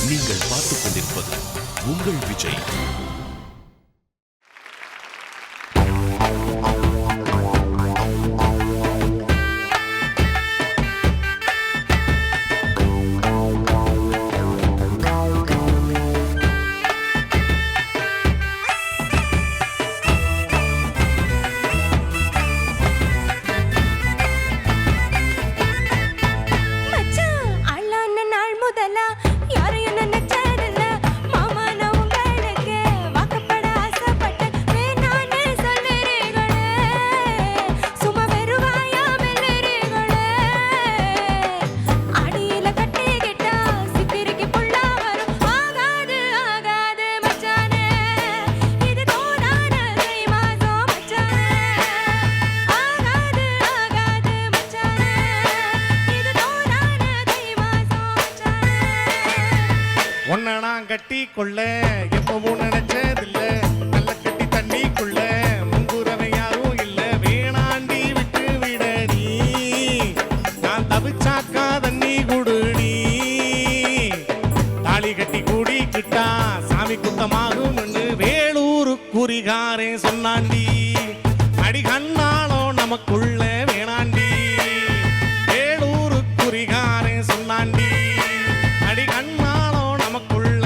நீங்கள் பார்த்துக் கொண்டிருப்பது உங்கள் விஜய். கட்டி கொள்ள எப்பவும் நினைச்சதில்ல, நல்ல கட்டி தண்ணிக்குள்ள முங்குறவை யாரும் இல்ல. வேணாண்டி விட்டு விடடி, நான் தவிச்சாக்கா தண்ணி குடுடி. தாலி கட்டி கூடிக்கிட்டா சாமி குத்தமாகும் வேலூரு குறிகாரே சொன்னாண்டி. அடி கண்ணாலோ நமக்குள்ள வேணாண்டி, வேலூரு குறிகாரே சொன்னாண்டி. அடி கண்ணாலோ நமக்குள்ள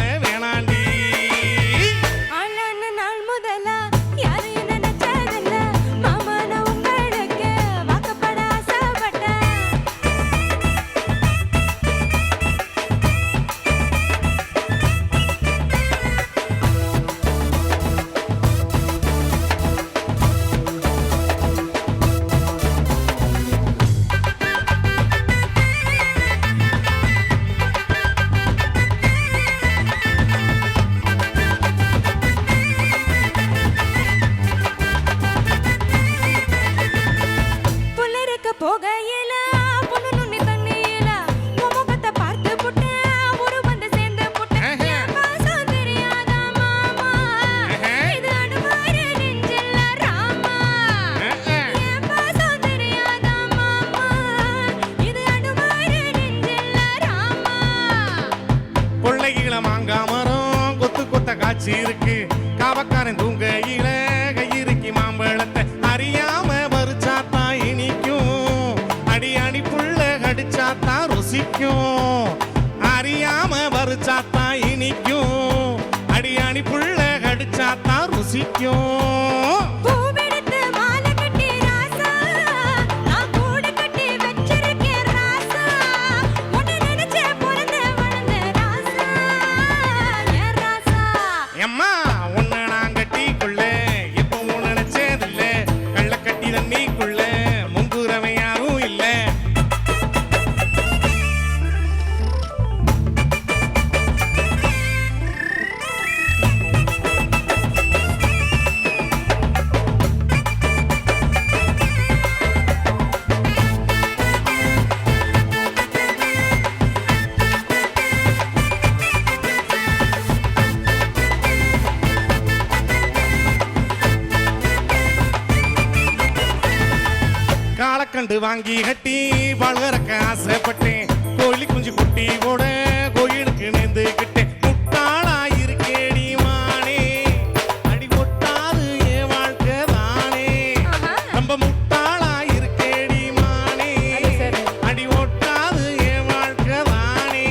மாங்காமரம் கொத்து கொத்த காட்சி இருக்கு. காவக்காரன் தூங்கையில கையிறுக்கி மாம்பழத்தை அறியாம பறிச்சாத்தா இனிக்கும். அடி அடி புள்ள கடிச்சாத்தா ருசிக்கும். அறியாம பறிச்சாத்தா இனிக்கும். அடி அடி புள்ள கடிச்சாத்தா ருசிக்கும். காலக்கண்டு வாங்கி கட்டி வளர்க்க ஆசைப்பட்டேன். கோழி குஞ்சு குட்டி கூட கோயிலுக்கு நேர்ந்துக்கிட்டேன். முட்டாளாயிருக்கேடி மானே, அடி ஒட்டாது என் வாழ்க்கை தானே. ரொம்ப முட்டாளாயிருக்கேடி மானே, அடி ஒட்டாது என் வாழ்க்கை தானே.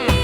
நீ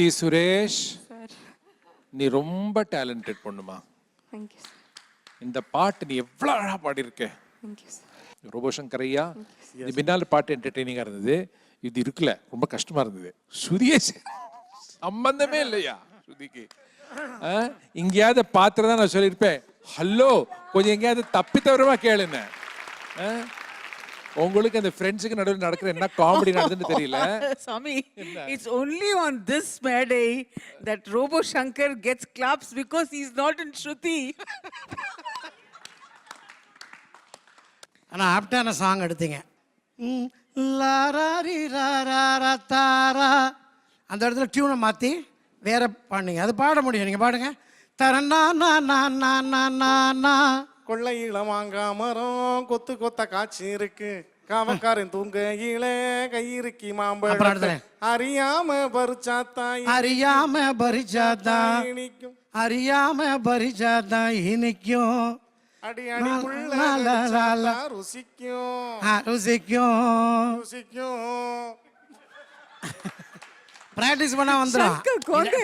கீர்த்தி சுரேஷ், சார் நீ ரொம்ப டேலண்டட் பொண்ணுமா. Thank you sir. இந்த பாட்டு நீ எவ்வளவு அழகா பாடியிருக்க. Thank you sir. ரோபோசங்கர் ஐயா, இது பின்னால பாட்டு என்டர்டெய்னிங்கா இருந்தது, இது இருக்குல்ல ரொம்ப கஷ்டமா இருந்தது. ஸ்ருதியே சம்பந்தமே இல்லையா ஸ்ருதிக்கு. எங்கேயாவது பாத்திரதான் நான் சொல்லியிருப்பேன், ஹலோ கொஞ்சம் எங்கேயாவது தப்பி தவறமா கேளுங்க. உங்களுக்கு அந்த ஃப்ரெண்ட்ஸுக்கு நடுவில் நடக்கிற என்ன காமெடி நடக்குதுன்னு தெரியல. Swami, it's only on this Friday that Robo Shankar gets claps because he's not in Shruti. ஆனால் ஆப்டான சாங் எடுத்தீங்க. லாராரி ராரா தாரா அந்த இடத்துல டியூனை மாற்றி வேற பாடுங்க. அது பாட முடியும், நீங்கள் பாடுங்க. தரண்ணா நா கொள்ளையில மாங்காய் மரம் கொத்து கொத்த காய்ச்சி இருக்கு, காவக்காரன் தூங்கையில கையிருக்கி மாம்பழம் அறியாம பறிச்சாத்தாய் அறியாம பறிச்சாதான் இனிக்கும் அறியாம பறிச்சாதான் இனிக்கும் அடி அடி புள்ள ருசிக்கும் ருசிக்கும் ருசிக்கும். பிராக்டிஸ் பண்ணா வந்துடும். சங்கர் கோங்க.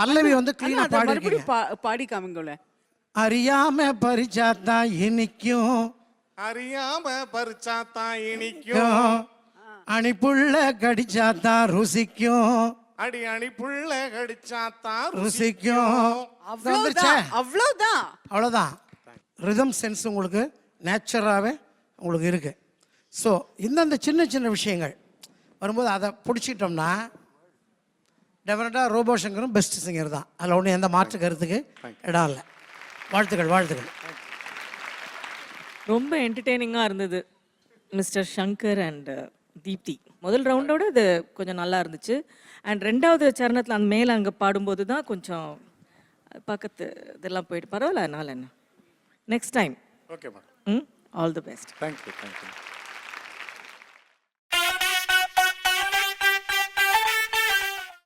பல்லவி வந்து கிளீனா அண்ணா, அதை மறுபடியும் பாடி பாடி காமிங்களேன். அறியாம பறிச்சாதான் இனிக்கும் அறியாம பறிச்சாத்தான் இனிக்கும், அணிப்புள்ள கடிச்சாதான் ருசிக்கும் அடி அணி புள்ள கடிச்சாத்தான் ருசிக்கும். அவ்வளவுதான் அவ்வளவுதான். அவ்வளோதான். ரிதம் சென்ஸ் உங்களுக்கு நேச்சுரலாகவே உங்களுக்கு இருக்கு. ஸோ இந்தந்த சின்ன சின்ன விஷயங்கள் வரும்போது அதை பிடிச்சிட்டோம்னா டெஃபினட்டாக ரோபோ சங்கரும் பெஸ்ட் சிங்கர் தான். அதில் ஒன்றும் எந்த மாற்று கருத்துக்கு இடம் இல்லை. வாழ்த்துக்கள் வாழ்த்துக்கள். ரொம்ப என்டர்டெய்னிங்காக இருந்தது மிஸ்டர் சங்கர் அண்ட் தீப்தி. முதல் ரவுண்டோட இது கொஞ்சம் நல்லா இருந்துச்சு. அண்ட் ரெண்டாவது சரணத்தில் அந்த மேலே அங்கே பாடும்போது தான் கொஞ்சம் பக்கத்து இதெல்லாம் போயிட்டு பரவாயில்ல. அதனால என்ன, next time. Okay madam. All the best. Thank you thank you.